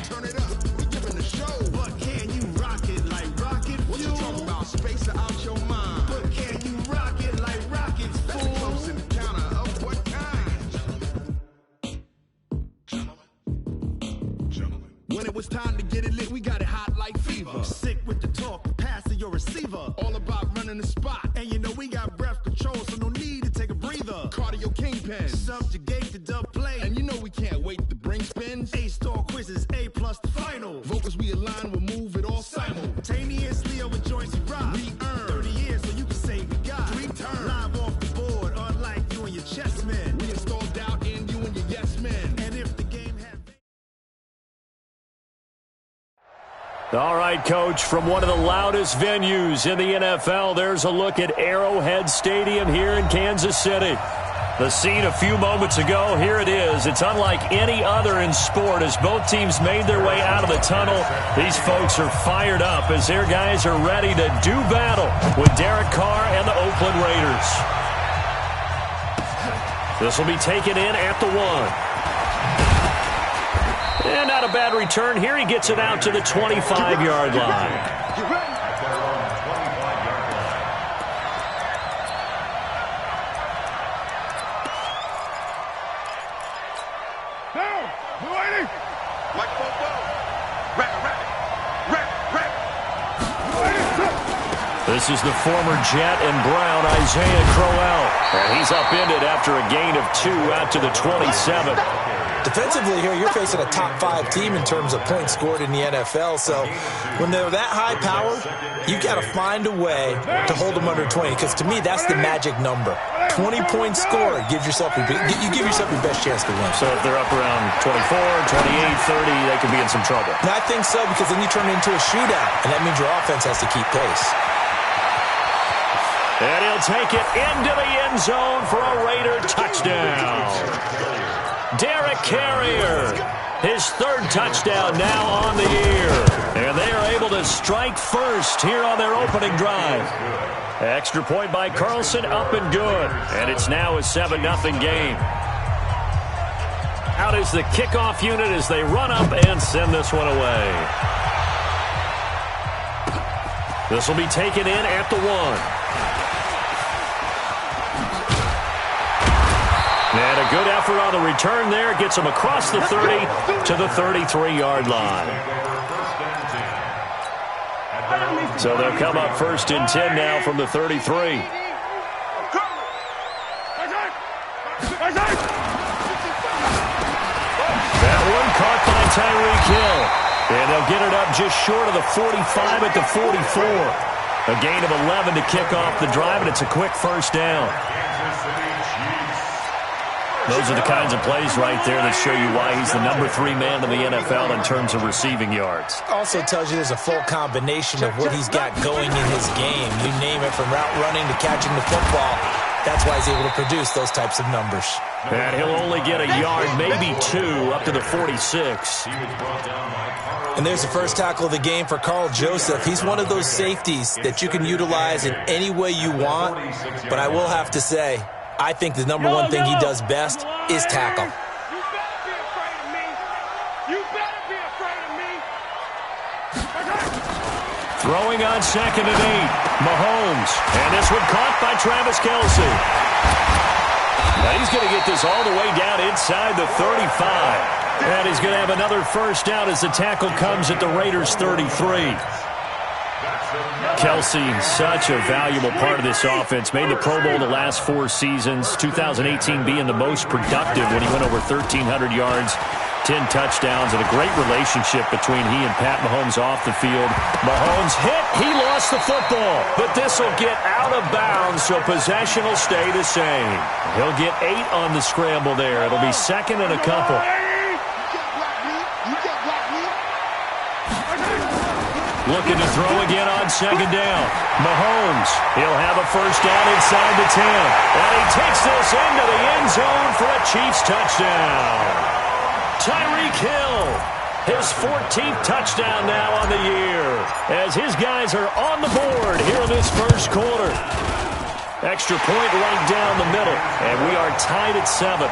Turn it up, we giving the show. But can you rock it like rocket fuel? What you talking about? Space out your mind. But can you rock it like rockets, fool? That's a close encounter of what kind? Gentlemen. When it was time to get it lit, we got it hot like fever. Sick with the talk, pass to your receiver. All about running the spot. And you know we got breath control, so no need to take a breather. Cardio kingpin. Subjugate the dub play. And you know we can't wait to bring spins. A-star quizzes, A+ the final. Vocals we align, we'll move it all simultaneously over joints we rock. We earn 30 years so you can say we got 3 turns. Live off the board, unlike you and your chess men. We installed doubt in you and your yes men. And if the game had... All right, Coach, from one of the loudest venues in the NFL, there's a look at Arrowhead Stadium here in Kansas City. The scene a few moments ago, here it is. It's unlike any other in sport as both teams made their way out of the tunnel. These folks are fired up as their guys are ready to do battle with Derek Carr and the Oakland Raiders. This will be taken in at the 1. And not a bad return here. He gets it out to the 25-yard line. This is the former Jet and Brown, Isaiah Crowell. And he's upended after a gain of 2 out to the 27. Defensively here, you're facing a top 5 team in terms of points scored in the NFL. So when they're that high powered, you got to find a way to hold them under 20. Because to me, that's the magic number. 20 points scored gives yourself you give yourself your best chance to win. So if they're up around 24, 28, 30, they could be in some trouble. And I think so, because then you turn it into a shootout, and that means your offense has to keep pace. And he'll take it into the end zone for a Raider touchdown. Derek Carrier, his 3rd touchdown now on the year. And they are able to strike first here on their opening drive. Extra point by Carlson, up and good. And it's now a 7-0 game. Out is the kickoff unit as they run up and send this one away. This will be taken in at the 1. And a good effort on the return there. Gets him across the 30 to the 33-yard line. So they'll come up 1st and 10 now from the 33. That one caught by Tyreek Hill. And they'll get it up just short of the 45 at the 44. A gain of 11 to kick off the drive, and it's a quick first down. Those are the kinds of plays right there that show you why he's the number 3 man in the NFL in terms of receiving yards. Also tells you there's a full combination of what he's got going in his game. You name it, from route running to catching the football. That's why he's able to produce those types of numbers. And he'll only get a yard, maybe 2, up to the 46. And there's the first tackle of the game for Carl Joseph. He's one of those safeties that you can utilize in any way you want. But I will have to say, I think the number 1 thing he does best is tackle. You better be afraid of me. You better be afraid of me. Throwing on 2nd and 8. Mahomes. And this one caught by Travis Kelce. Now he's going to get this all the way down inside the 35. And he's going to have another first down as the tackle comes at the Raiders' 33. Kelce, such a valuable part of this offense. Made the Pro Bowl the last 4 seasons. 2018 being the most productive when he went over 1,300 yards, 10 touchdowns, and a great relationship between he and Pat Mahomes off the field. Mahomes hit. He lost the football. But this will get out of bounds, so possession will stay the same. He'll get 8 on the scramble there. It'll be 2nd and a couple. Looking to throw again on 2nd down. Mahomes, he'll have a first down inside the 10. And he takes this into the end zone for a Chiefs touchdown. Tyreek Hill, his 14th touchdown now on the year, as his guys are on the board here in this first quarter. Extra point right down the middle, and we are tied at 7.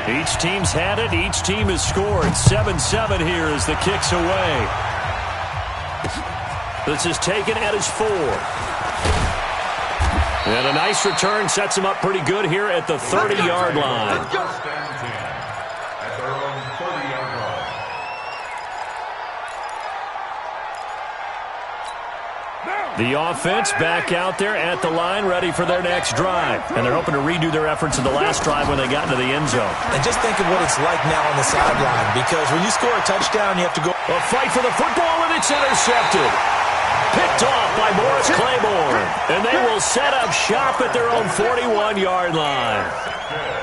Each team's had it. Each team has scored. 7-7 here as the kick's away. This is taken at his 4. And a nice return sets him up pretty good here at the 30-yard line. The offense back out there at the line, ready for their next drive. And they're hoping to redo their efforts in the last drive when they got into the end zone. And just think of what it's like now on the sideline, because when you score a touchdown, you have to go. A fight for the football, and it's intercepted. Picked off by Morris Claiborne. And they will set up shop at their own 41-yard line.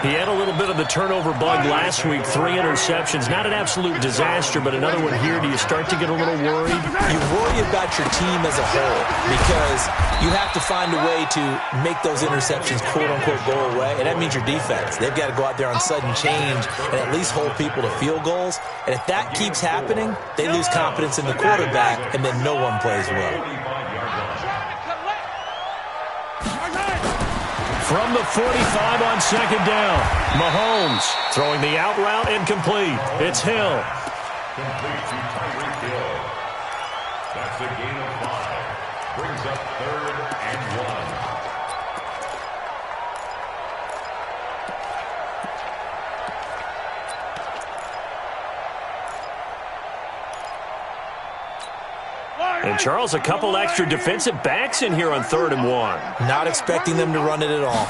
He had a little bit of the turnover bug last week, 3 interceptions. Not an absolute disaster, but another one here. Do you start to get a little worried? You worry about your team as a whole because you have to find a way to make those interceptions, quote-unquote, go away, and that means your defense. They've got to go out there on sudden change and at least hold people to field goals. And if that keeps happening, they lose confidence in the quarterback, and then no one plays well. From the 45 on second down, Mahomes throwing the out route incomplete. It's Hill. Complete to Tyreek Hill. That's a gain of 5. Brings up 3rd and 1. And, Charles, a couple extra defensive backs in here on 3rd and 1. Not expecting them to run it at all.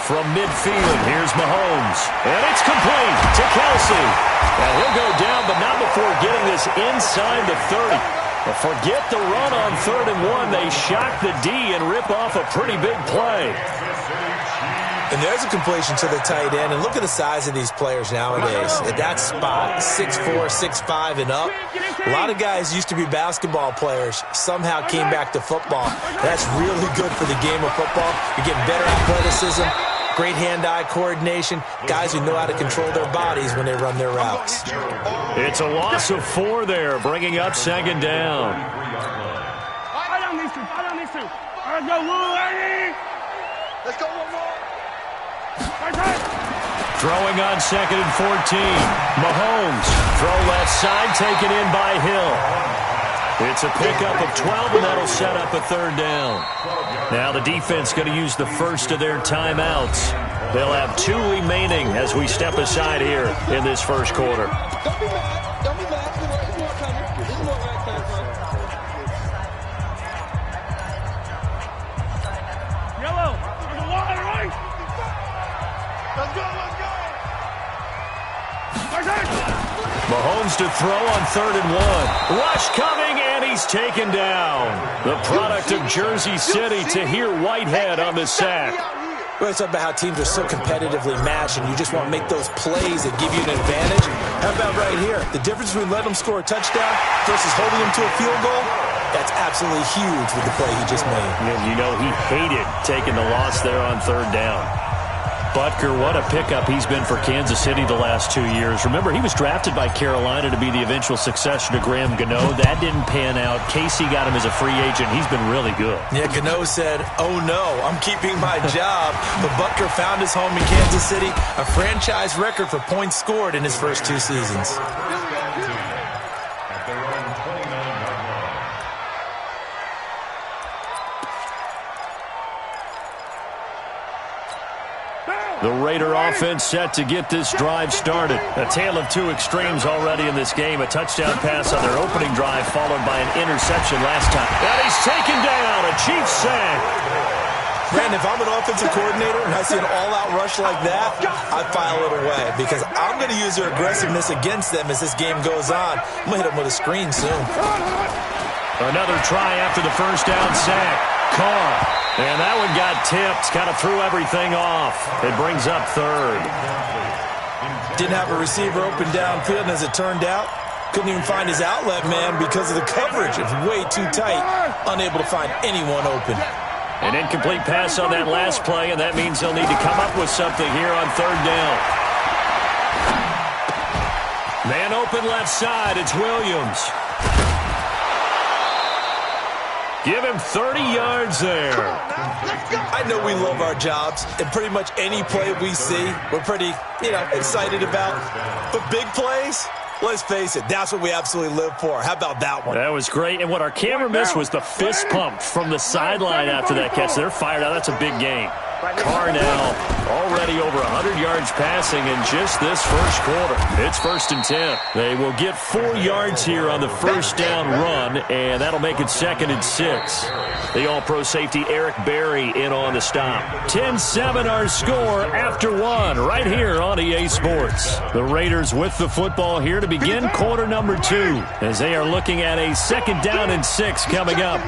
From midfield, here's Mahomes. And it's complete to Kelsey. And he'll go down, but not before getting this inside the 30. But forget the run on 3rd and 1. They shock the D and rip off a pretty big play. And there's a completion to the tight end. And look at the size of these players nowadays. At that spot, 6'4", 6'5", and up. A lot of guys used to be basketball players, somehow came back to football. That's really good for the game of football. You're getting better athleticism, great hand-eye coordination, guys who know how to control their bodies when they run their routes. It's a loss of 4 there, bringing up second down. I don't need to. Let's go, Woody. Let's go one more. Throwing on 2nd and 14. Mahomes, throw left side, taken in by Hill. It's a pickup of 12, and that'll set up a 3rd down. Now the defense going to use the first of their timeouts. They'll have 2 remaining as we step aside here in this first quarter. Don't be mad. Don't be mad. There's more coming. There's more coming. Yellow. There's a wide right. Let's go. Mahomes to throw on 3rd and 1. Rush coming, and he's taken down. The product of Jersey City, Tahir Whitehead on the sack. We always talk about how teams are so competitively matched, and you just want to make those plays that give you an advantage. How about right here? The difference between letting them score a touchdown versus holding them to a field goal, that's absolutely huge with the play he just made. And you know he hated taking the loss there on 3rd down. Butker, what a pickup he's been for Kansas City the last 2 years. Remember, he was drafted by Carolina to be the eventual successor to Graham Gano. That didn't pan out. Casey got him as a free agent. He's been really good. Yeah, Gano said, oh no, I'm keeping my job. But Butker found his home in Kansas City, a franchise record for points scored in his first 2 seasons. The Raider offense set to get this drive started. A tale of 2 extremes already in this game. A touchdown pass on their opening drive followed by an interception last time. And he's taken down. A Chiefs sack. Brandon, if I'm an offensive coordinator and I see an all-out rush like that, I file it away because I'm going to use their aggressiveness against them as this game goes on. I'm going to hit them with a screen soon. Another try after the first down sack. Carr. And that one got tipped, kind of threw everything off. It brings up 3rd. Didn't have a receiver open downfield, and as it turned out, couldn't even find his outlet man because of the coverage. It's way too tight, unable to find anyone open. An incomplete pass on that last play, and that means they'll need to come up with something here on 3rd down. Man open left side, it's Williams. Give him 30 yards there. I know we love our jobs, and pretty much any play we see, we're pretty, excited about. But big plays, let's face it, that's what we absolutely live for. How about that one? That was great. And what our camera missed was the fist pump from the sideline after that catch. They're fired out. That's a big game. Carr now already over 100 yards passing in just this first quarter. It's 1st and 10. They will get 4 yards here on the first down run, and that'll make it 2nd and 6. The all-pro safety Eric Berry in on the stop. 10-7 our score after 1 right here on EA Sports. The Raiders with the football here to begin quarter number 2 as they are looking at a 2nd down and 6 coming up.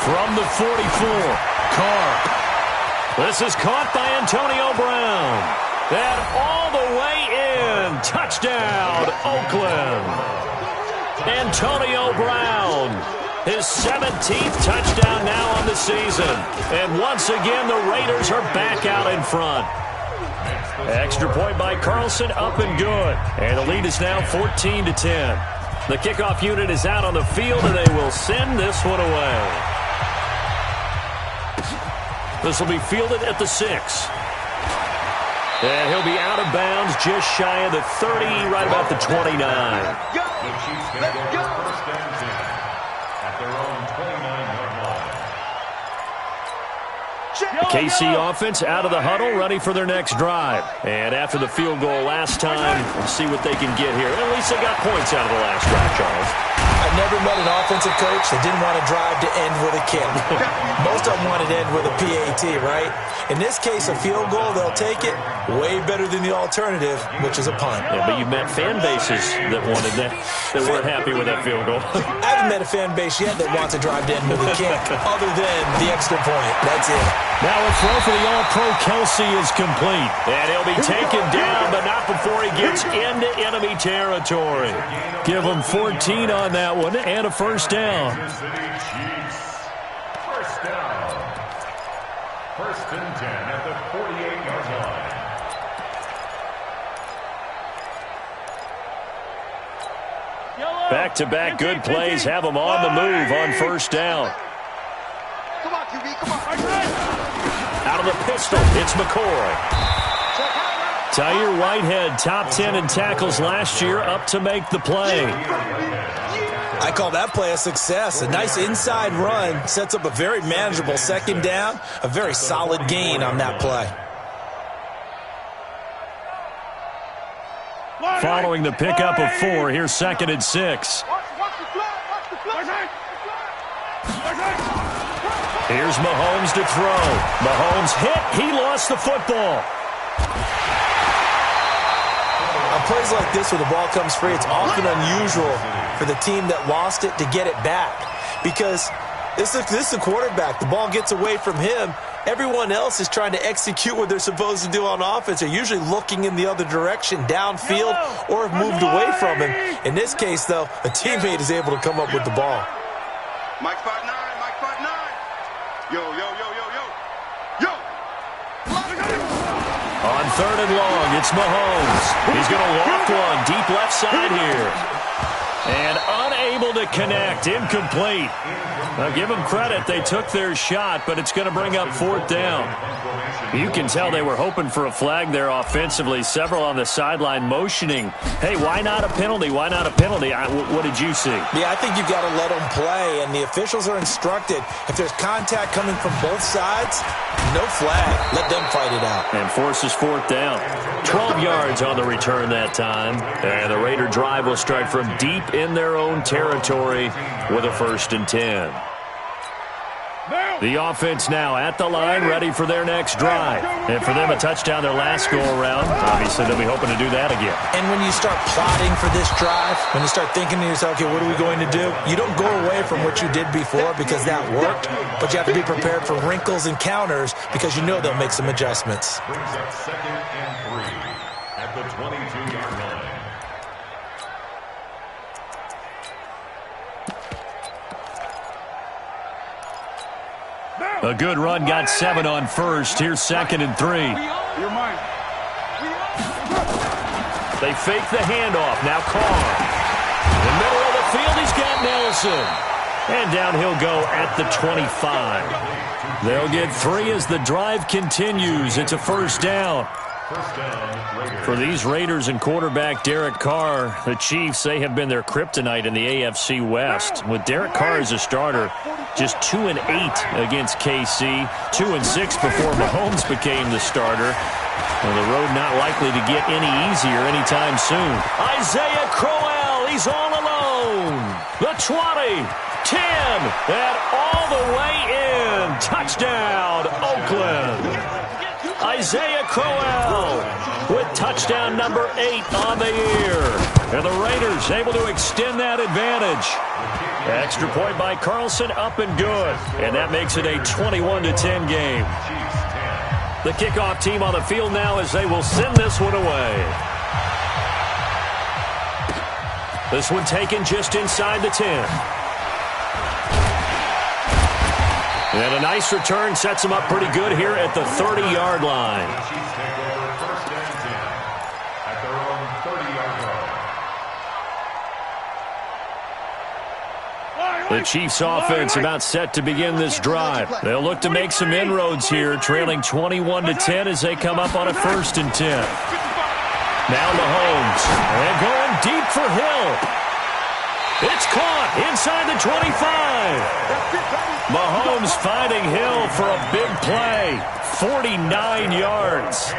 From the 44. Carr. This is caught by Antonio Brown. And all the way in. Touchdown, Oakland. Antonio Brown. His 17th touchdown now on the season. And once again, the Raiders are back out in front. Extra point by Carlson, up and good. And the lead is now 14-10. The kickoff unit is out on the field, and they will send this one away. This will be fielded at the 6. And he'll be out of bounds just shy of the 30, right about the 29. The Chiefs going to go for 1st and 10 at their own 29-yard line. The KC offense out of the huddle, ready for their next drive. And after the field goal last time, we'll see what they can get here. At least they got points out of the last drive, Charles. I've never met an offensive coach that didn't want to drive to end with a kick. Most of them wanted to end with a PAT, right? In this case, a field goal, they'll take it. Way better than the alternative, which is a punt. Yeah, but you've met fan bases that wanted that weren't happy with that field goal. I haven't met a fan base yet that wants to drive to end with a kick, other than the extra point. That's it. Now a throw for the All-Pro Kelsey is complete. And he'll be taken down, but not before he gets into enemy territory. Give him 14 on that one and a 1st down. First down. 1st and 10 at the 48-yard line. Back-to-back good plays have them on the move on 1st down. Come on, QB, come on. Out of the pistol, it's McCoy. Tyre Whitehead, top 10 in tackles last year, up to make the play. I call that play a success. A nice inside run sets up a very manageable 2nd down, a very solid gain on that play. Following the pickup of 4, here's 2nd and 6. Here's Mahomes to throw. Mahomes hit. He lost the football. On plays like this where the ball comes free, it's often unusual for the team that lost it to get it back. Because this is the quarterback. The ball gets away from him. Everyone else is trying to execute what they're supposed to do on offense. They're usually looking in the other direction, downfield, or have moved away from him. In this case, though, a teammate is able to come up with the ball. Mike 5'9", Mike 5'9". Yo, yo, yo, yo, yo. Yo! On 3rd and long, it's Mahomes. He's going to loft one deep left side here. And unable to connect, incomplete. Now, give them credit. They took their shot, but it's going to bring up 4th down. You can tell they were hoping for a flag there offensively. Several on the sideline motioning. Hey, why not a penalty? Why not a penalty? What did you see? Yeah, I think you've got to let them play, and the officials are instructed. If there's contact coming from both sides, no flag. Let them fight it out. And forces 4th down. 12 yards on the return that time. And the Raider drive will start from deep in their own territory with a 1st and 10. The offense now at the line, ready for their next drive. And for them, a touchdown their last go-around. Obviously, they'll be hoping to do that again. And when you start plotting for this drive, when you start thinking to yourself, okay, what are we going to do? You don't go away from what you did before because that worked, but you have to be prepared for wrinkles and counters because you know they'll make some adjustments. Brings up 2nd and 3 at the 22-yard line. A good run, got 7 on 1st. Here's 2nd and 3. They fake the handoff. Now Carr. In the middle of the field, he's got Nelson. And down he'll go at the 25. They'll get 3 as the drive continues. It's a first down. For these Raiders and quarterback Derek Carr, the Chiefs, they have been their kryptonite in the AFC West. With Derek Carr as a starter, just 2-8 against KC, 2-6 before Mahomes became the starter. Well, the road not likely to get any easier anytime soon. Isaiah Crowell, he's all alone. The 20, 10, and all the way in. Touchdown, Oakland. Isaiah Crowell with touchdown number 8 on the year. And the Raiders able to extend that advantage. Extra point by Carlson, up and good. And that makes it a 21-10 game. The kickoff team on the field now as they will send this one away. This one taken just inside the 10. And a nice return sets them up pretty good here at the 30-yard line. The Chiefs take over first and 10 at their own 30-yard line. The Chiefs offense about set to begin this drive. They'll look to make some inroads here, trailing 21-10 as they come up on a 1st and 10. Now Mahomes, and going deep for Hill. It's caught inside the 25. Mahomes finding Hill for a big play. 49 yards.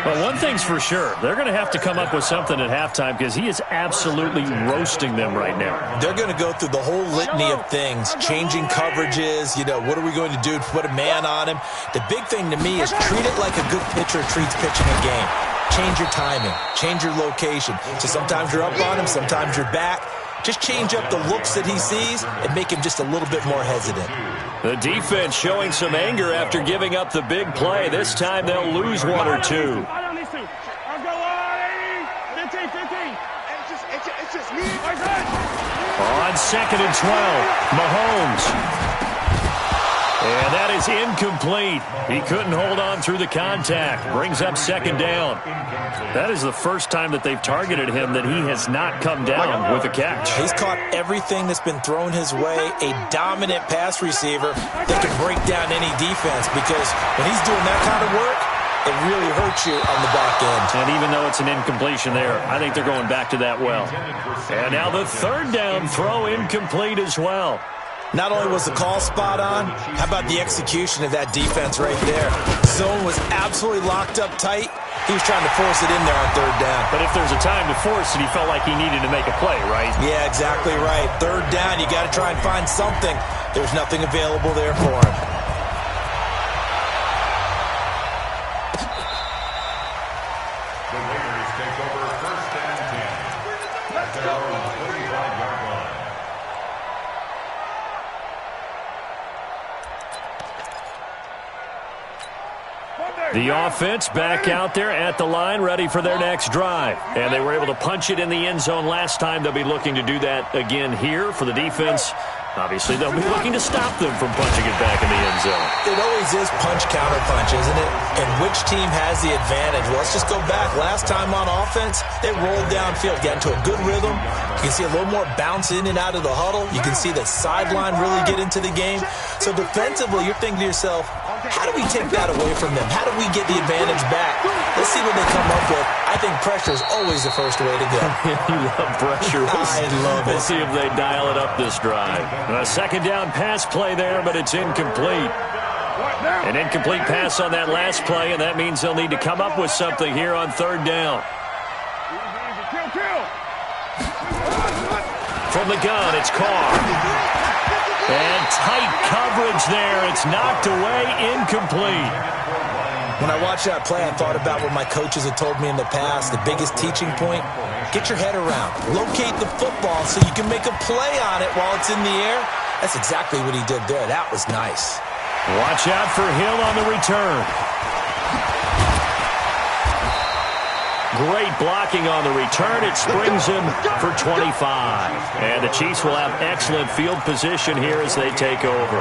But one thing's for sure, they're going to have to come up with something at halftime because he is absolutely roasting them right now. They're going to go through the whole litany of things, changing coverages, what are we going to do to put a man on him? The big thing to me is treat it like a good pitcher treats pitching a game. Change your timing, change your location. So sometimes you're up on him, sometimes you're back. Just change up the looks that he sees and make him just a little bit more hesitant. The defense showing some anger after giving up the big play. This time they'll lose 1 or 2. On 2nd and 12, Mahomes. And that is incomplete. He couldn't hold on through the contact. Brings up 2nd down. That is the first time that they've targeted him that he has not come down with a catch. He's caught everything that's been thrown his way. A dominant pass receiver that can break down any defense because when he's doing that kind of work, it really hurts you on the back end. And even though it's an incompletion there, I think they're going back to that well. And now the 3rd down throw incomplete as well. Not only was the call spot on, how about the execution of that defense right there? Zone was absolutely locked up tight. He was trying to force it in there on 3rd down. But if there's a time to force it, he felt like he needed to make a play, right? Yeah, exactly right. 3rd down, you got to try and find something. There's nothing available there for him. The Raiders take over first and 10 at their own 35-yard line. The offense back out there at the line, ready for their next drive. And they were able to punch it in the end zone last time. They'll be looking to do that again here for the defense. Obviously, they'll be looking to stop them from punching it back in the end zone. It always is punch-counter-punch, isn't it? And which team has the advantage? Well, let's just go back. Last time on offense, they rolled downfield, got into a good rhythm. You can see a little more bounce in and out of the huddle. You can see the sideline really get into the game. So defensively, you're thinking to yourself, how do we take that away from them? How do we get the advantage back? Let's see what they come up with. I think pressure is always the first way to go. You love pressure. I love it. We'll see if they dial it up this drive. A 2nd down pass play there, but it's incomplete. An incomplete pass on that last play, and that means they'll need to come up with something here on 3rd down. From the gun, it's Carr. And tight coverage there. It's knocked away, incomplete. When I watched that play, I thought about what my coaches had told me in the past. The biggest teaching point, get your head around. Locate the football so you can make a play on it while it's in the air. That's exactly what he did there. That was nice. Watch out for Hill on the return. Great blocking on the return. It springs him for 25. And the Chiefs will have excellent field position here as they take over.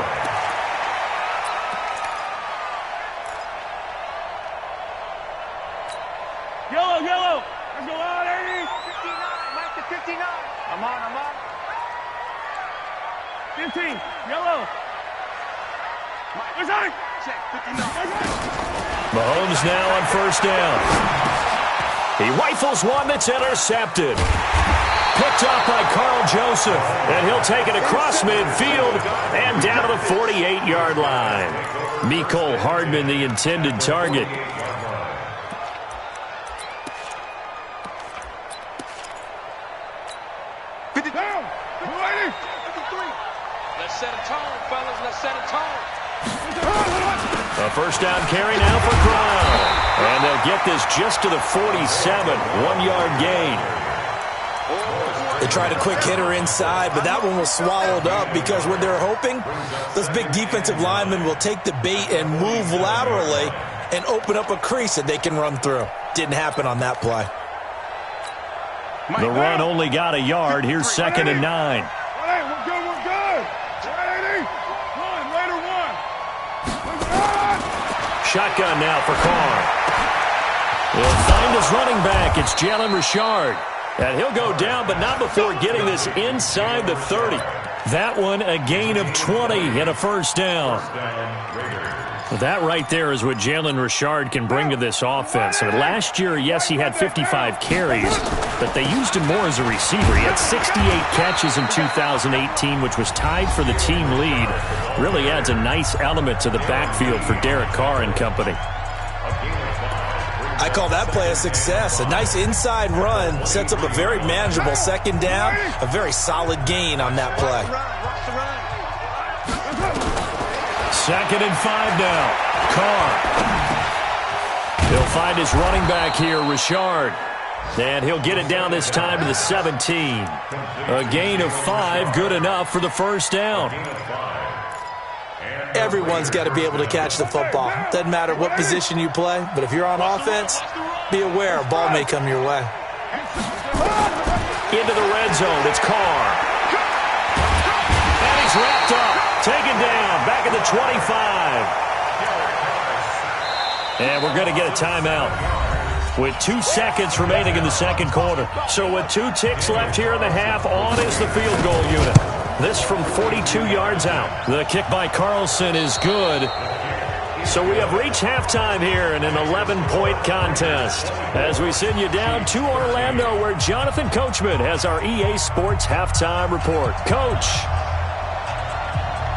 Yellow. Let's go out, 80. 59. Mike to 59. I'm on. 15. Yellow. Mahomes now on first down. He rifles one that's intercepted. Picked off by Carl Joseph. And he'll take it across midfield and down to the 48-yard line. Mecole Hardman, the intended target. Let's set a tone, fellas. Let's set a tone. A first down carry now for Brown. And they'll get this just to the 47. 1-yard gain. They tried a quick hitter inside, but that one was swallowed up because what they're hoping, those big defensive linemen will take the bait and move laterally and open up a crease that they can run through. Didn't happen on that play. The run only got a yard. Here's 2nd and 9. We're good, we're good. Later one. Shotgun now for Carr. He'll find his running back. It's Jalen Richard. And he'll go down, but not before getting this inside the 30. That one a gain of 20 and a first down. That right there is what Jalen Richard can bring to this offense. And last year, yes, he had 55 carries, but they used him more as a receiver. He had 68 catches in 2018, which was tied for the team lead. Really adds a nice element to the backfield for Derek Carr and company. I call that play a success. A nice inside run sets up a very manageable 2nd down, a very solid gain on that play. 2nd and 5 now. Carr. He'll find his running back here, Richard. And he'll get it down this time to the 17. A gain of 5, good enough for the first down. Everyone's got to be able to catch the football. Doesn't matter what position you play, but if you're on offense, be aware a ball may come your way. Into the red zone, it's Carr. And he's wrapped up, taken down, back at the 25. And we're going to get a timeout with 2 seconds remaining in the second quarter. So with 2 ticks left here in the half, on is the field goal unit. This from 42 yards out. The kick by Carlson is good. So we have reached halftime here in an 11-point contest as we send you down to Orlando where Jonathan Coachman has our EA Sports halftime report. Coach.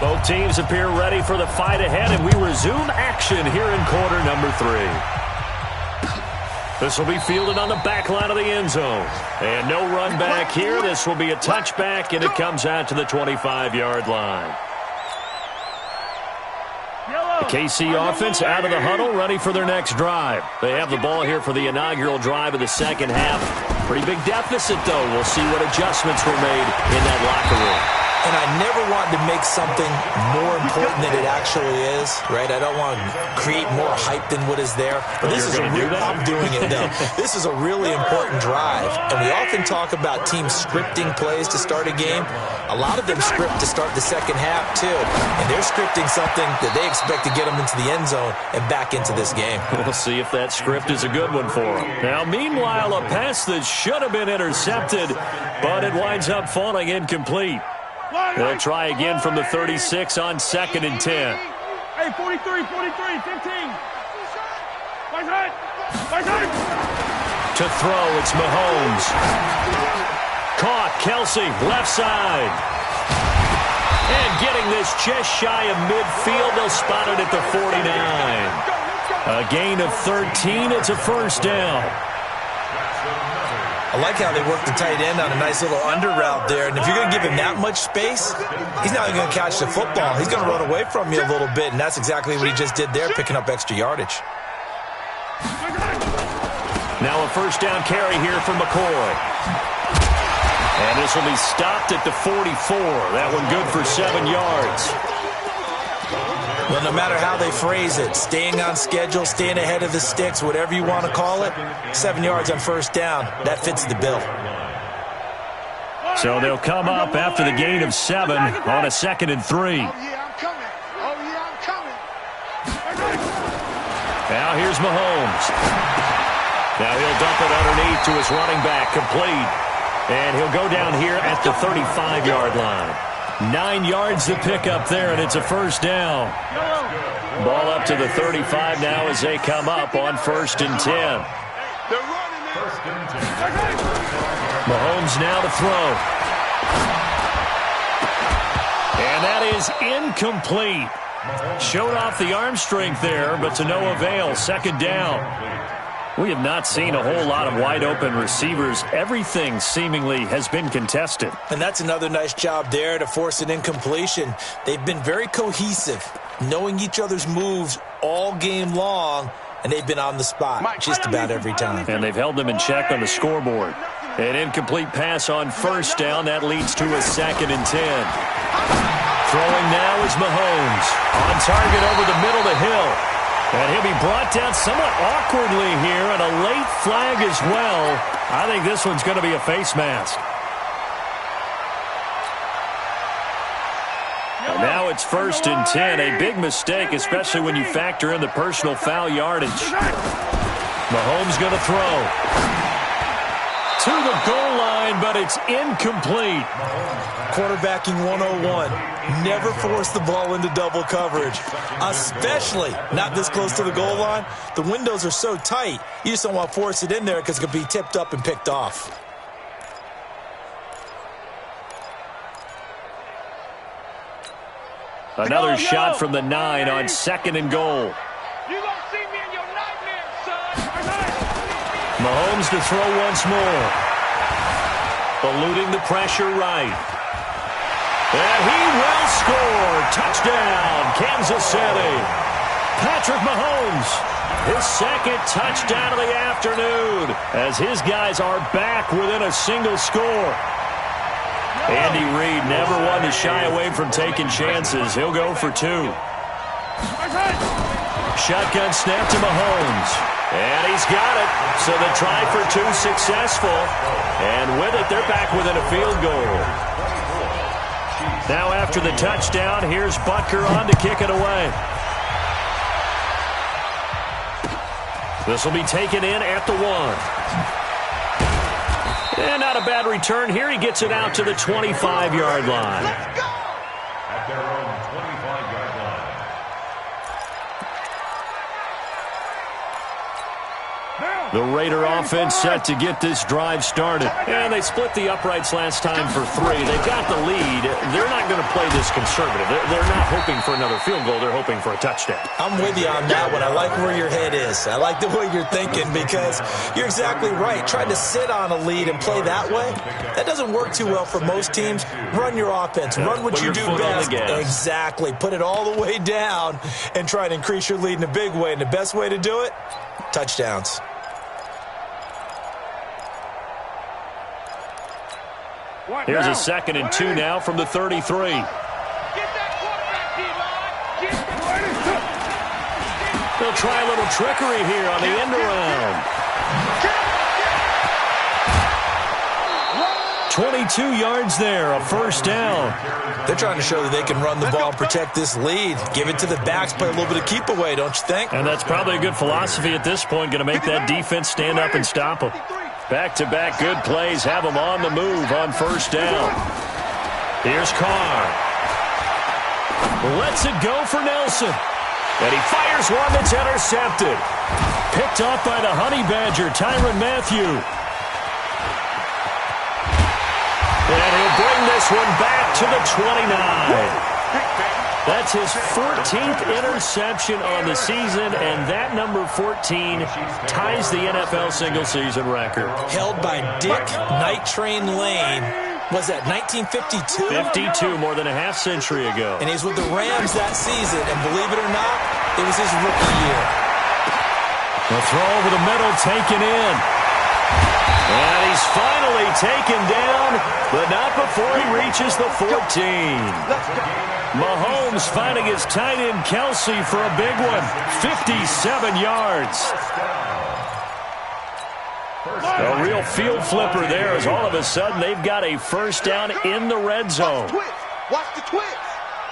Both teams appear ready for the fight ahead, and we resume action here in quarter number 3. This will be fielded on the back line of the end zone. And no run back here. This will be a touchback, and it comes out to the 25-yard line. The KC offense out of the huddle, ready for their next drive. They have the ball here for the inaugural drive of the second half. Pretty big deficit, though. We'll see what adjustments were made in that locker room. And I never want to make something more important than it actually is, right? I don't want to create more hype than what is there. But this is I'm doing it, though. This is a really important drive. And we often talk about teams scripting plays to start a game. A lot of them script to start the second half, too. And they're scripting something that they expect to get them into the end zone and back into this game. We'll see if that script is a good one for them. Now, meanwhile, a pass that should have been intercepted, but it winds up falling incomplete. They'll try again from the 36 on 2nd and 10. Hey, 43, 15. To throw, it's Mahomes. Caught, Kelsey, left side. And getting this just shy of midfield, they'll spot it at the 49. A gain of 13, it's a first down. I like how they work the tight end on a nice little under route there. And if you're going to give him that much space, he's not even going to catch the football. He's going to run away from you a little bit, and that's exactly what he just did there, picking up extra yardage. Now a first down carry here for McCoy. And this will be stopped at the 44. That one good for 7 yards. Well, no matter how they phrase it, staying on schedule, staying ahead of the sticks, whatever you want to call it, 7 yards on first down, that fits the bill. So they'll come up after the gain of 7 on a 2nd and 3. Now here's Mahomes. Now he'll dump it underneath to his running back, complete. And he'll go down here at the 35-yard line. 9 yards to pick up there, and it's a first down. Ball up to the 35 now as they come up on 1st and 10. Mahomes now to throw. And that is incomplete. Showed off the arm strength there, but to no avail. 2nd down. We have not seen a whole lot of wide-open receivers. Everything seemingly has been contested. And that's another nice job there to force an incompletion. They've been very cohesive, knowing each other's moves all game long, and they've been on the spot just about every time. And they've held them in check on the scoreboard. An incomplete pass on 1st down. That leads to a 2nd and 10. Throwing now is Mahomes. On target over the middle to Hill. And he'll be brought down somewhat awkwardly here, and a late flag as well. I think this one's going to be a face mask. And now it's 1st and 10. A big mistake, especially when you factor in the personal foul yardage. Mahomes going to throw. To the goal line, but it's incomplete. Quarterbacking 101. Never force the ball into double coverage, especially not this close to the goal line. The windows are so tight, you just don't want to force it in there because it could be tipped up and picked off. Another shot from the 9 on 2nd and goal. You gonna see me in your nightmares, son. Mahomes to throw once more. Eluding the pressure right. And he will score. Touchdown, Kansas City. Patrick Mahomes, his 2nd touchdown of the afternoon, as his guys are back within a single score. Andy Reid never one to shy away from taking chances. He'll go for 2. Shotgun snap to Mahomes. And he's got it. So the try for 2 successful. And with it, they're back within a field goal. Now after the touchdown, here's Butker on to kick it away. This will be taken in at the 1. And not a bad return here. He gets it out to the 25-yard line. Let's go! At their own 25-yard line. The Raider offense set to get this drive started. And they split the uprights last time for 3. They've got the lead. They're not going to play this conservative. They're not hoping for another field goal. They're hoping for a touchdown. I'm with you on that one. I like where your head is. I like the way you're thinking because you're exactly right. Trying to sit on a lead and play that way, that doesn't work too well for most teams. Run your offense. Run what you do best. Exactly. Put it all the way down and try to increase your lead in a big way. And the best way to do it, touchdowns. Here's a 2nd and 2 now from the 33. Get that quarterback, D-line. They'll try a little trickery here on the end around. 22 yards there, a first down. They're trying to show that they can run the ball and protect this lead. Give it to the backs, play a little bit of keep away, don't you think? And that's probably a good philosophy at this point, going to make that defense stand up and stop them. Back-to-back good plays have them on the move on first down. Here's Carr. Lets it go for Nelson. And he fires one that's intercepted. Picked off by the Honey Badger, Tyrann Mathieu. And he'll bring this one back to the 29. That's his 14th interception on the season, and that number 14 ties the NFL single-season record. Held by Dick Night Train Lane. Was that 1952? 52, more than a half-century ago. And he's with the Rams that season, and believe it or not, it was his rookie year. The throw over the middle taken in. And he's finally taken down, but not before he reaches the 14. Mahomes finding his tight end Kelsey for a big one. 57 yards. A real field flipper there as all of a sudden they've got a first down in the red zone. Watch the twist.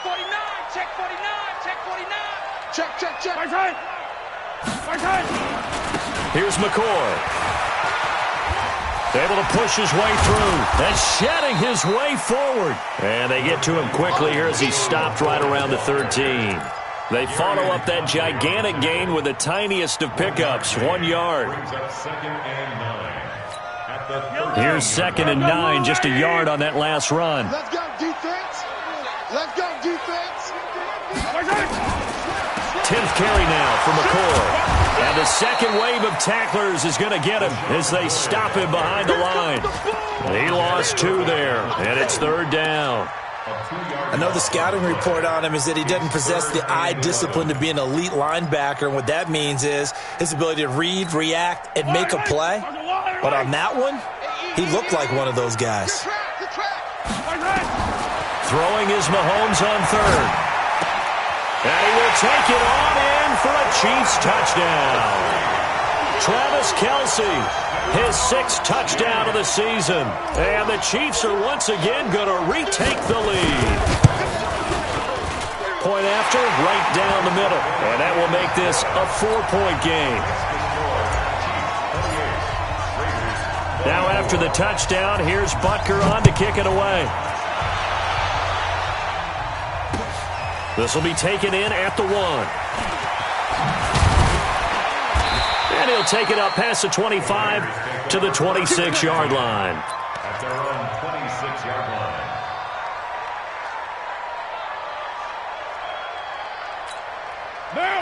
49, check 49, check 49. Check. Right side. Right side. Here's McCoy. Able to push his way through. And shedding his way forward. And they get to him quickly here as he stopped right around the 13. They follow up that gigantic gain with the tiniest of pickups, 1 yard. Here's 2nd and 9, just a yard on that last run. Let's go, defense. Let's go, defense. 10th carry now for McCoy. And the second wave of tacklers is going to get him as they stop him behind the line. He lost 2 there, and it's 3rd down. I know the scouting report on him is that he doesn't possess the eye discipline to be an elite linebacker, and what that means is his ability to read, react, and make a play. But on that one, he looked like one of those guys. Throwing is Mahomes on 3rd. And he will take it on in for a Chiefs touchdown. Travis Kelce, his 6th touchdown of the season. And the Chiefs are once again going to retake the lead. Point after, right down the middle. And that will make this a 4-point game. Now after the touchdown, here's Butker on to kick it away. This will be taken in at the 1. And he'll take it up past the 25 to the 26-yard line. At their own 26-yard line.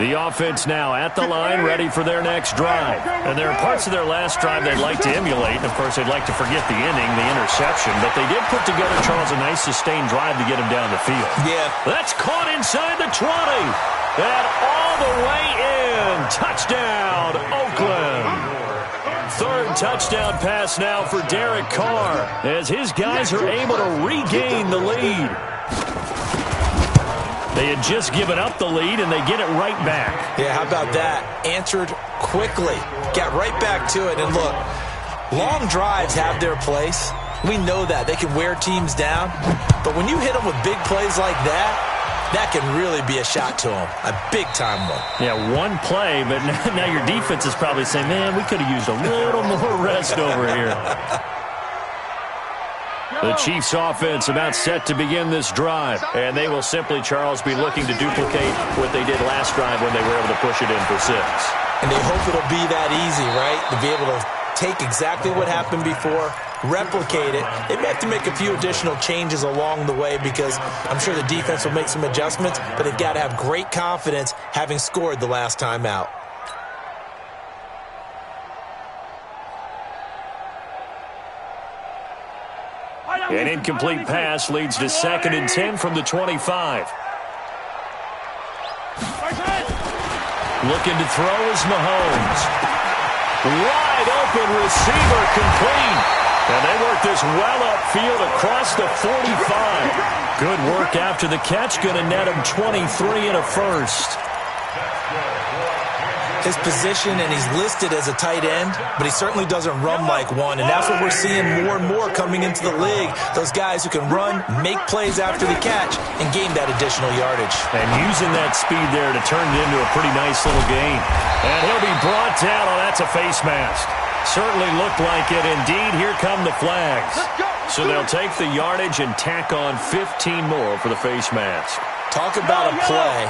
The offense now at the line, ready for their next drive. And there are parts of their last drive they'd like to emulate. And, of course, they'd like to forget the inning, the interception. But they did put together, Charles, a nice sustained drive to get him down the field. Yeah. That's caught inside the 20. And all the way in. Touchdown, Oakland. 3rd touchdown pass now for Derek Carr as his guys are able to regain the lead. They had just given up the lead, and they get it right back. Yeah, how about that? Answered quickly. Got right back to it. And look, long drives have their place. We know that. They can wear teams down. But when you hit them with big plays like that, that can really be a shot to them. A big-time one. Yeah, one play, but now your defense is probably saying, man, we could have used a little more rest over here. The Chiefs offense about set to begin this drive. And they will simply, Charles, be looking to duplicate what they did last drive when they were able to push it in for 6. And they hope it'll be that easy, right? To be able to take exactly what happened before, replicate it. They may have to make a few additional changes along the way because I'm sure the defense will make some adjustments, but they've got to have great confidence having scored the last time out. An incomplete pass leads to 2nd and 10 from the 25. Looking to throw is Mahomes. Wide open receiver complete. And they work this well upfield across the 45. Good work after the catch. Going to net him 23 and a first. His position, and he's listed as a tight end, but he certainly doesn't run like one, and that's what we're seeing more and more coming into the league. Those guys who can run, make plays after the catch, and gain that additional yardage. And using that speed there to turn it into a pretty nice little gain. And he'll be brought down. Oh, that's a face mask. Certainly looked like it. Indeed, here come the flags. So they'll take the yardage and tack on 15 more for the face mask. Talk about a play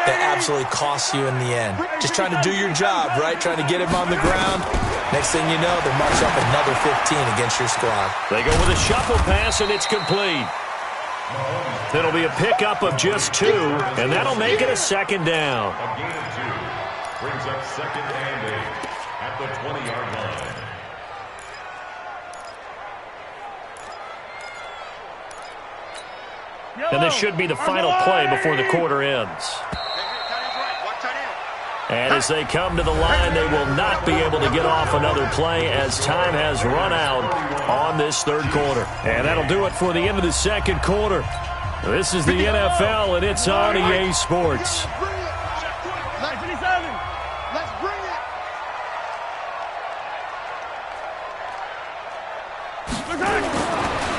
that absolutely costs you in the end. Just trying to do your job, right? Trying to get him on the ground. Next thing you know, they march up another 15 against your squad. They go with a shuffle pass, and it's complete. It'll be a pickup of just 2, and that'll make it a 2nd down. A gain of 2 brings up 2nd and 8 at the 20-yard line. And this should be the final play before the quarter ends. And as they come to the line, they will not be able to get off another play as time has run out on this 3rd quarter. And that'll do it for the end of the 2nd quarter. This is the NFL, and it's on EA Sports.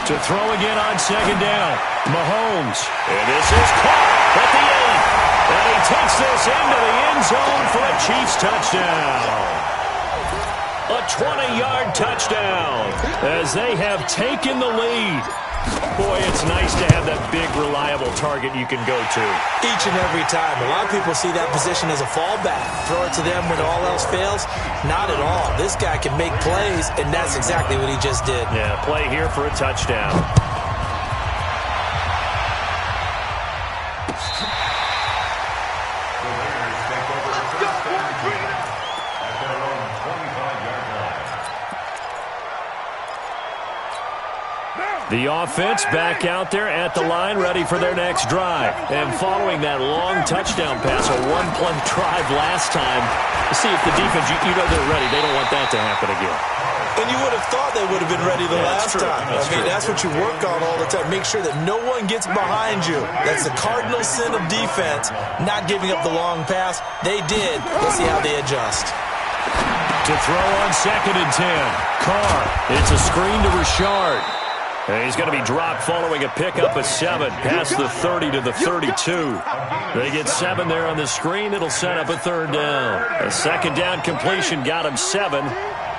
To throw again on 2nd down. Mahomes. And this is caught at the end. And he takes this into the end zone for a Chiefs touchdown. A 20-yard touchdown as they have taken the lead. Boy, it's nice to have that big, reliable target you can go to. Each and every time. A lot of people see that position as a fallback. Throw it to them when all else fails. Not at all. This guy can make plays, and that's exactly what he just did. Yeah, play here for a touchdown. The offense back out there at the line, ready for their next drive. And following that long touchdown pass, a one-play drive last time, see if the defense, you know they're ready. They don't want that to happen again. And you would have thought they would have been ready the last time. That's what you work on all the time. Make sure that no one gets behind you. That's the cardinal sin of defense, not giving up the long pass. They did. Let's see how they adjust. To throw on 2nd and 10. Carr. It's a screen to Richard. And he's going to be dropped following a pickup of 7, past the 30 to the 32. They get 7 there on the screen. It'll set up a 3rd down. A 2nd down completion got him 7.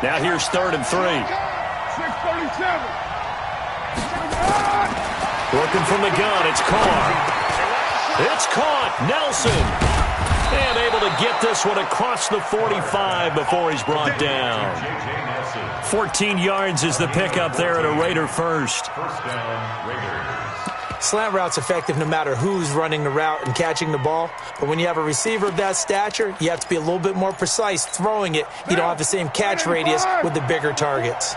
Now here's 3rd and 3. 637. Looking from the gun. It's Carr. It's caught. Nelson. And able to get this one across the 45 before he's brought down. 14 yards is the pickup there at a Raider first. First down, Raiders. Slant route's effective no matter who's running the route and catching the ball. But when you have a receiver of that stature, you have to be a little bit more precise throwing it. You don't have the same catch radius with the bigger targets.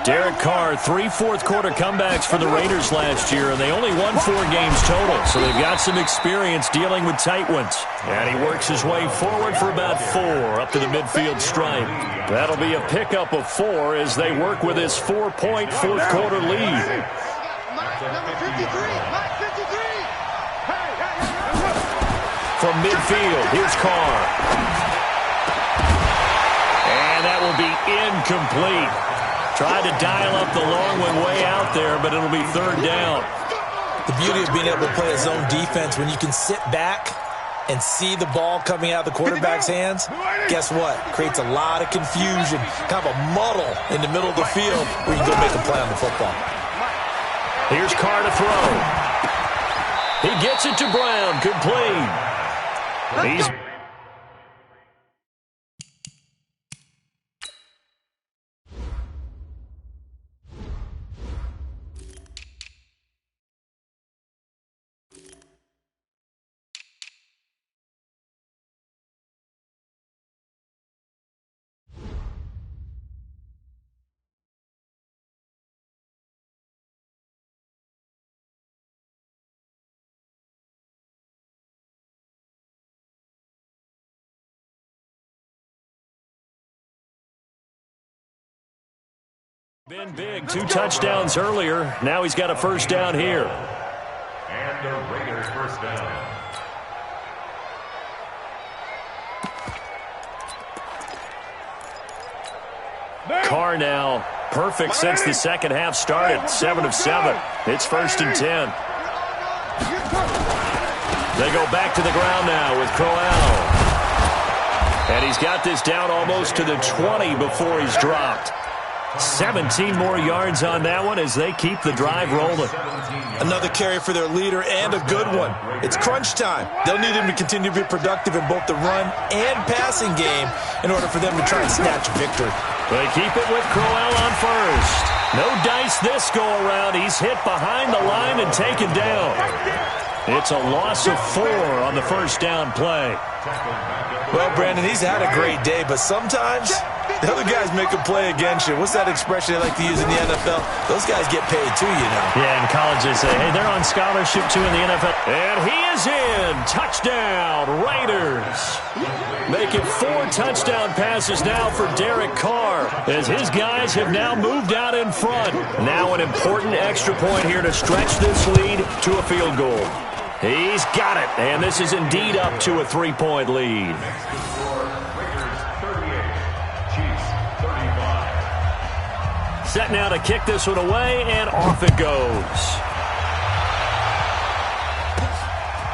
Derek Carr, 3 fourth-quarter comebacks for the Raiders last year, and they only won 4 games total, so they've got some experience dealing with tight ones. And he works his way forward for about 4 up to the midfield stripe. That'll be a pickup of 4 as they work with his 4-point fourth-quarter lead. Number 53, Mike 53. From midfield, here's Carr. And that will be incomplete. Tried to dial up the long one way out there, but it'll be 3rd down. The beauty of being able to play a zone defense when you can sit back and see the ball coming out of the quarterback's hands, guess what? Creates a lot of confusion, kind of a muddle in the middle of the field where you can go make a play on the football. Here's Carr to throw. He gets it to Brown, complete. He's been big. 2 touchdowns earlier. Now he's got a 1st down here. And the Raiders first down. Carr now perfect since the second half started. 7 of 7. It's 1st and 10. They go back to the ground now with Crowell. And he's got this down almost to the 20 before he's dropped. 17 more yards on that one as they keep the drive rolling. Another carry for their leader and a good one. It's crunch time. They'll need him to continue to be productive in both the run and passing game in order for them to try and snatch a victory. They keep it with Crowell on first. No dice this go around. He's hit behind the line and taken down. It's a loss of 4 on the 1st down play. Well, Brandon, he's had a great day, but sometimes the other guys make a play against you. What's that expression they like to use in the NFL? Those guys get paid too, you know. Yeah, in college they say, hey, they're on scholarship too in the NFL. And he is in. Touchdown, Raiders. Making 4 touchdown passes now for Derek Carr as his guys have now moved out in front. Now an important extra point here to stretch this lead to a field goal. He's got it, and this is indeed up to a 3-point lead. Set now to kick this one away, and off it goes.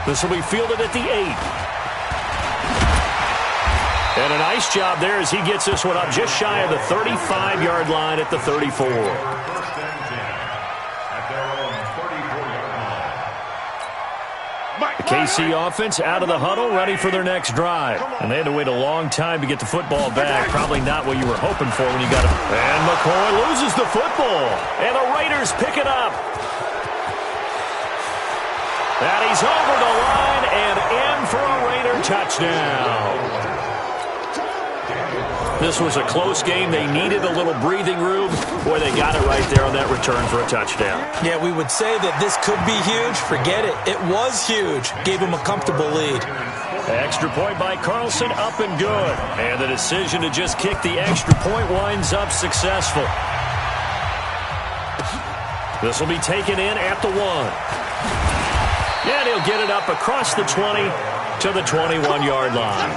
This will be fielded at the 8. And a nice job there as he gets this one up just shy of the 35-yard line at the 34. The KC offense out of the huddle, ready for their next drive. And they had to wait a long time to get the football back. Probably not what you were hoping for when you got it. And McCoy loses the football. And the Raiders pick it up. And he's over the line and in for a Raider touchdown. This was a close game. They needed a little breathing room. Boy, they got it right there on that return for a touchdown. Yeah, we would say that this could be huge. Forget it. It was huge. Gave him a comfortable lead. Extra point by Carlson, up and good. And the decision to just kick the extra point winds up successful. This will be taken in at the 1. And he'll get it up across the 20 to the 21-yard line.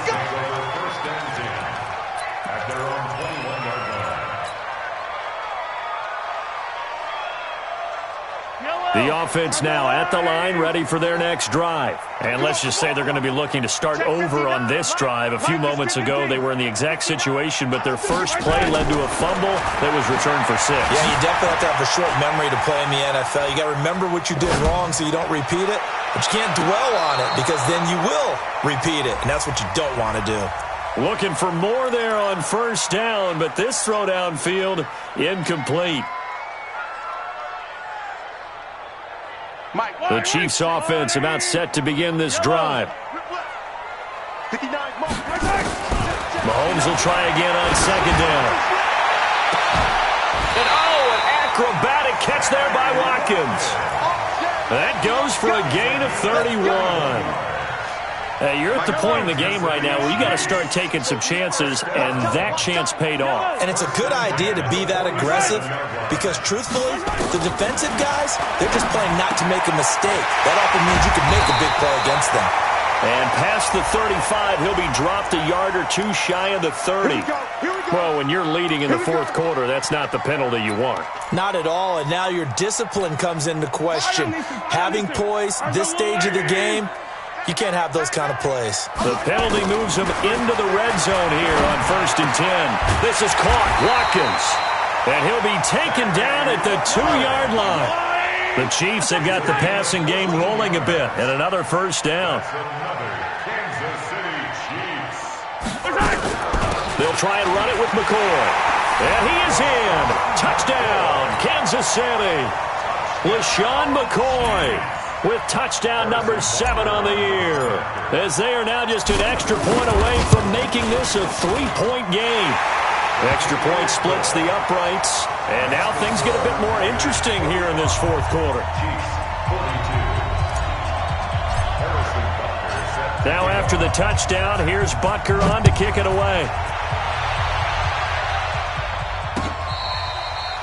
The offense now at the line, ready for their next drive. And let's just say they're going to be looking to start over on this drive. A few moments ago, they were in the exact situation, but their first play led to a fumble that was returned for 6. Yeah, you definitely have to have a short memory to play in the NFL. You got to remember what you did wrong so you don't repeat it, but you can't dwell on it because then you will repeat it, and that's what you don't want to do. Looking for more there on first down, but this throw downfield incomplete. The Chiefs offense about set to begin this drive. Mahomes will try again on second down. And an acrobatic catch there by Watkins. That goes for a gain of 31. You're at the point in the game right now where you got to start taking some chances, and that chance paid off. And it's a good idea to be that aggressive because, truthfully, the defensive guys, they're just playing not to make a mistake. That often means you can make a big play against them. And past the 35, he'll be dropped a yard or two shy of the 30. Well, when you're leading in the fourth quarter, that's not the penalty you want. Not at all, and now your discipline comes into question. Having poise this stage of the game, you can't have those kind of plays. The penalty moves him into the red zone here on 1st and 10. This is caught. Watkins. And he'll be taken down at the 2-yard line. The Chiefs have got the passing game rolling a bit. And another first down. They'll try and run it with McCoy. And he is in. Touchdown, Kansas City. LaShawn McCoy with touchdown number 7 on the year, as they are now just an extra point away from making this a 3-point game. Extra point splits the uprights, and now things get a bit more interesting here in this fourth quarter. Now after the touchdown, here's Butker on to kick it away.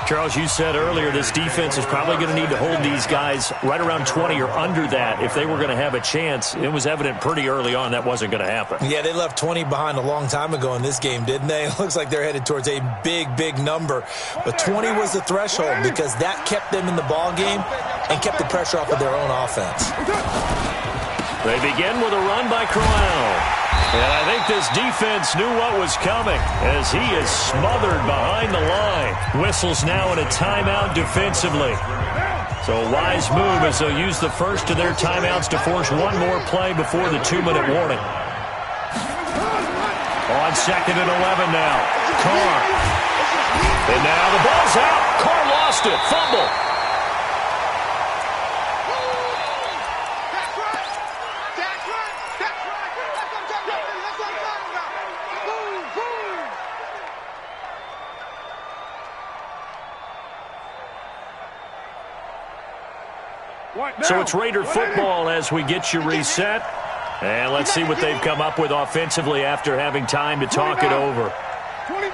Charles, you said earlier this defense is probably going to need to hold these guys right around 20 or under that if they were going to have a chance. It was evident pretty early on that wasn't going to happen. Yeah, they left 20 behind a long time ago in this game, didn't they? It looks like they're headed towards a big, big number. But 20 was the threshold because that kept them in the ball game and kept the pressure off of their own offense. They begin with a run by Crowell. And I think this defense knew what was coming as he is smothered behind the line. Whistles now in a timeout defensively. So a wise move as they'll use the first of their timeouts to force one more play before the 2-minute warning. On 2nd and 11 now. Carr. And now the ball's out. Carr lost it. Fumble. So it's Raider football as we get you reset. And let's see what they've come up with offensively after having time to talk it over. 29.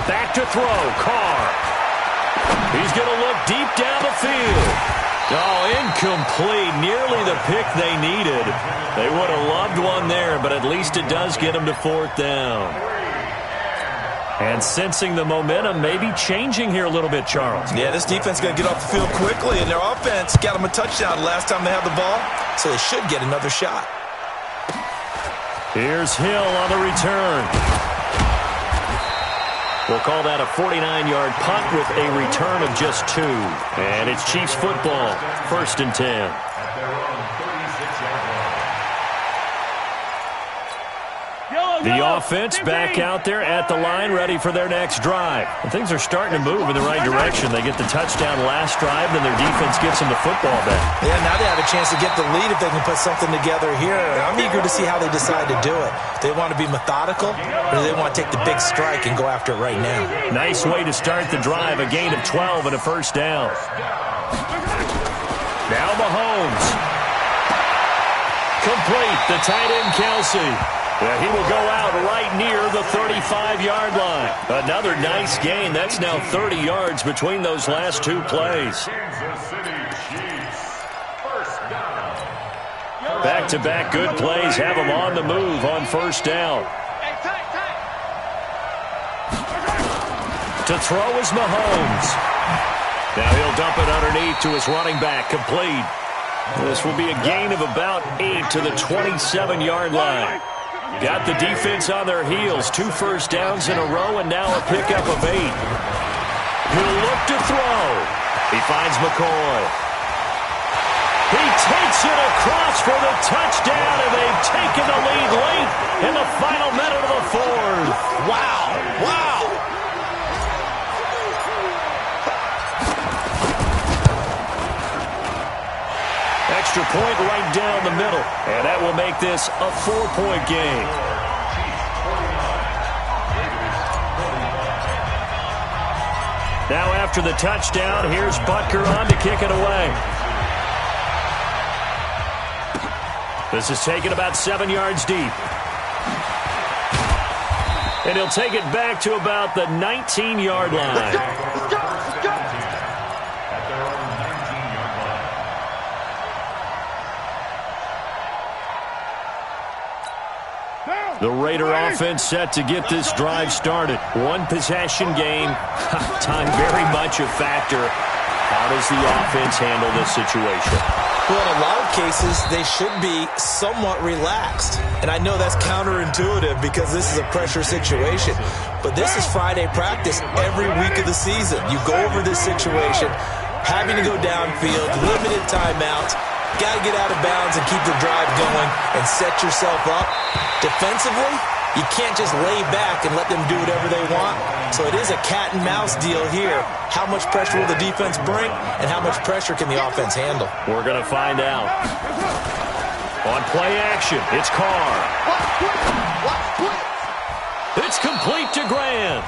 Back to throw. Carr. He's going to look deep down the field. Oh, incomplete. Nearly the pick they needed. They would have loved one there, but at least it does get them to 4th down. And sensing the momentum maybe changing here a little bit, Charles. Yeah, this defense is going to get off the field quickly, and their offense got them a touchdown last time they had the ball, so they should get another shot. Here's Hill on the return. We'll call that a 49-yard punt with a return of just 2. And it's Chiefs football, 1st and 10. At their own 36-yard line. The offense back out there at the line, ready for their next drive. And things are starting to move in the right direction. They get the touchdown last drive, then their defense gets them the football back. Yeah, now they have a chance to get the lead if they can put something together here. I'm eager to see how they decide to do it. Do they want to be methodical, or do they want to take the big strike and go after it right now? Nice way to start the drive, a gain of 12 and a first down. Now Mahomes. Complete, the tight end Kelsey. Yeah, he will go out right near the 35-yard line. Another nice gain. That's now 30 yards between those last 2 plays. Kansas City Chiefs. First down. Back-to-back good plays have them on the move on first down. To throw is Mahomes. Now he'll dump it underneath to his running back, complete. This will be a gain of about 8 to the 27-yard line. Got the defense on their heels. 2 first downs in a row, and now a pickup of 8. He'll look to throw. He finds McCoy. He takes it across for the touchdown, and they've taken the lead late in the final minute of the 4th. Wow. Wow. Extra point right down the middle, and that will make this a 4-point game. Now after the touchdown, here's Butker on to kick it away. This is taken about 7 yards deep. And he'll take it back to about the 19-yard line. The Raider offense set to get this drive started. 1 possession game. Time very much a factor. How does the offense handle this situation? Well, in a lot of cases, they should be somewhat relaxed. And I know that's counterintuitive because this is a pressure situation. But this is Friday practice every week of the season. You go over this situation, having to go downfield, limited timeouts. Got to get out of bounds and keep the drive going and set yourself up. Defensively, you can't just lay back and let them do whatever they want. So it is a cat and mouse deal here. How much pressure will the defense bring, and how much pressure can the offense handle? We're going to find out. On play action, it's Carr. It's complete to Grant.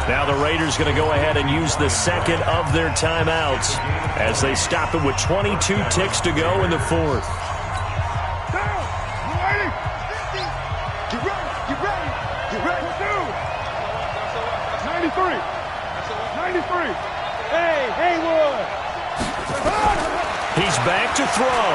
Now the Raiders going to go ahead and use the second of their timeouts as they stop it with 22 ticks to go in the 4th. Get ready. 93. Hey, Haywood. He's back to throw.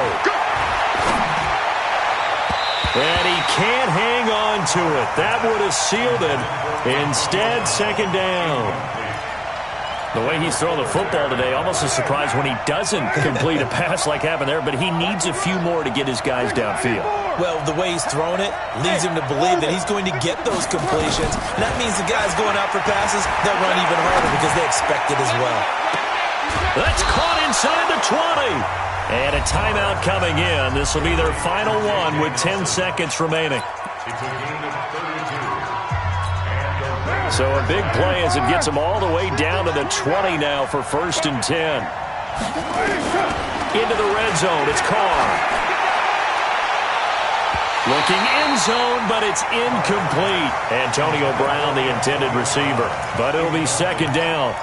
And he can't hang on to it. That would have sealed it. Instead, second down. The way he's throwing the football today, almost a surprise when he doesn't complete a pass like happened there, but he needs a few more to get his guys downfield. Well, the way he's thrown it leads him to believe that he's going to get those completions. And that means the guys going out for passes, they'll run even harder because they expect it as well. That's caught inside the 20. And a timeout coming in. This will be their final one with 10 seconds remaining. So a big play as it gets them all the way down to the 20 now for 1st and 10. Into the red zone, it's Carr. Looking end zone, but it's incomplete. Antonio Brown, the intended receiver. But it'll be second down.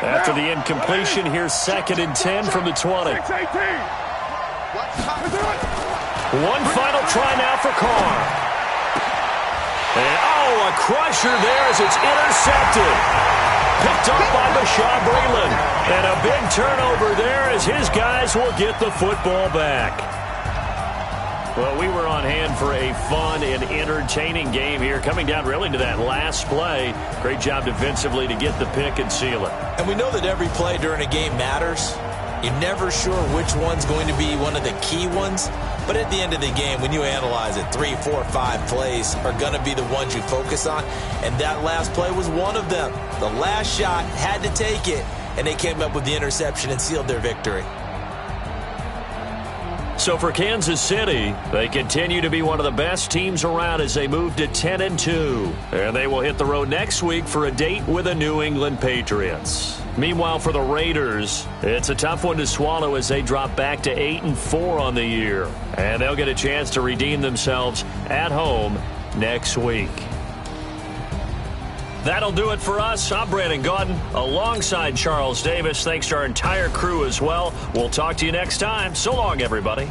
After the incompletion, here's 2nd and 10 from the 20. One final try now for Carr. And, a crusher there as it's intercepted. Picked up by Bashaud Breeland. And a big turnover there as his guys will get the football back. Well, we were on hand for a fun and entertaining game here, coming down really to that last play. Great job defensively to get the pick and seal it. And we know that every play during a game matters. You're never sure which one's going to be one of the key ones. But at the end of the game, when you analyze it, 3, 4, 5 plays are going to be the ones you focus on. And that last play was one of them. The last shot had to take it, and they came up with the interception and sealed their victory. So for Kansas City, they continue to be one of the best teams around as they move to 10-2. And they will hit the road next week for a date with the New England Patriots. Meanwhile, for the Raiders, it's a tough one to swallow as they drop back to 8-4 on the year. And they'll get a chance to redeem themselves at home next week. That'll do it for us. I'm Brandon Gaudin alongside Charles Davis. Thanks to our entire crew as well. We'll talk to you next time. So long, everybody.